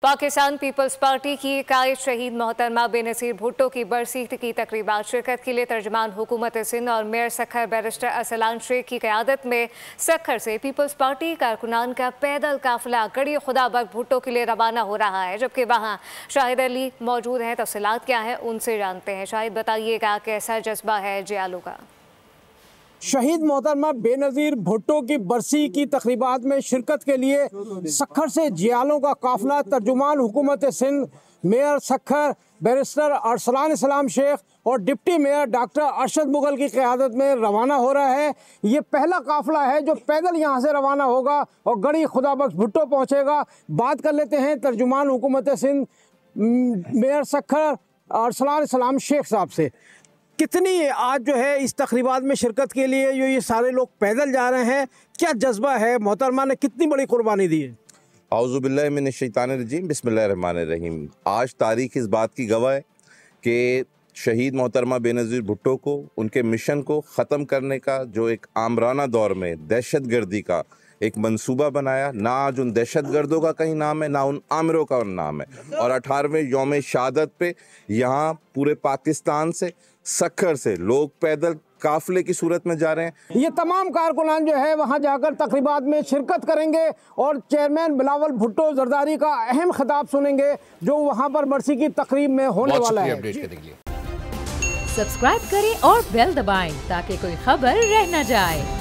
Pakistan peoples party की कायद शहीद मोहतरमा बेनज़ीर भुट्टो की बरसी की तकरीबात शिरकत के लिए तर्जुमान हुकूमत सिंध और मेयर सखर बैरिस्टर अरसलान शेख की क़यादत में सखर से पीपल्स पार्टी कारकुनान का पैदल काफिला गड़ी खुदाबख्श भुट्टो के लिए रवाना हो रहा है, जबकि वहाँ शाहिद अली मौजूद हैं। तफसीलात क्या है उनसे जानते हैं। शाहिद, बताइएगा कैसा जज्बा है जियालों का? शहीद मोहतरमा बेनज़ीर भुट्टो की बरसी की तकरीबात में शिरकत के लिए सखर से जियालों का काफिला तर्जुमान हुकूमत सिंध, मेयर सखर बैरिस्टर अरसलान शेख और deputy mayor doctor Arshad Mughal की क़यादत में रवाना हो रहा है। ये पहला काफिला है जो पैदल यहाँ से रवाना होगा और गड़ी खुदाबख्श भुट्टो पहुँचेगा। बात कर लेते हैं तर्जुमान हुकूमत सिंध मेयर सखर अरसलान शेख साहब से। कितनी आज जो है इस तकरीबात में शिरकत के लिए जो ये सारे लोग पैदल जा रहे हैं, क्या जज्बा है? मोहतरमा ने कितनी बड़ी कुर्बानी दी है? औज़ुबिल्लाहि मिनश्शैतानिर्रजीम, बिस्मिल्लाहिर्रहमानिर्रहीम। आज तारीख़ इस बात की गवाह है कि शहीद मोहतरमा बेनज़ीर भुट्टो को उनके मिशन को ख़त्म करने का जो एक आमराना दौर में दहशतगर्दी का एक मंसूबा बनाया, ना आज उन दहशतगर्दों का कहीं नाम है, ना उन आमिरों का नाम है। और 18वें यौम शहादत पे यहाँ पूरे पाकिस्तान से सखर से लोग पैदल काफिले की सूरत में जा रहे हैं। ये तमाम कारकुनान जो है वहाँ जाकर तकरीबात में शिरकत करेंगे और चेयरमैन बिलावल भुट्टो जरदारी का अहम खिताब सुनेंगे जो वहाँ पर बरसी की तकरीब में होने वाला है। सब्सक्राइब करें और बेल दबाएं ताकि कोई खबर रह न जाए।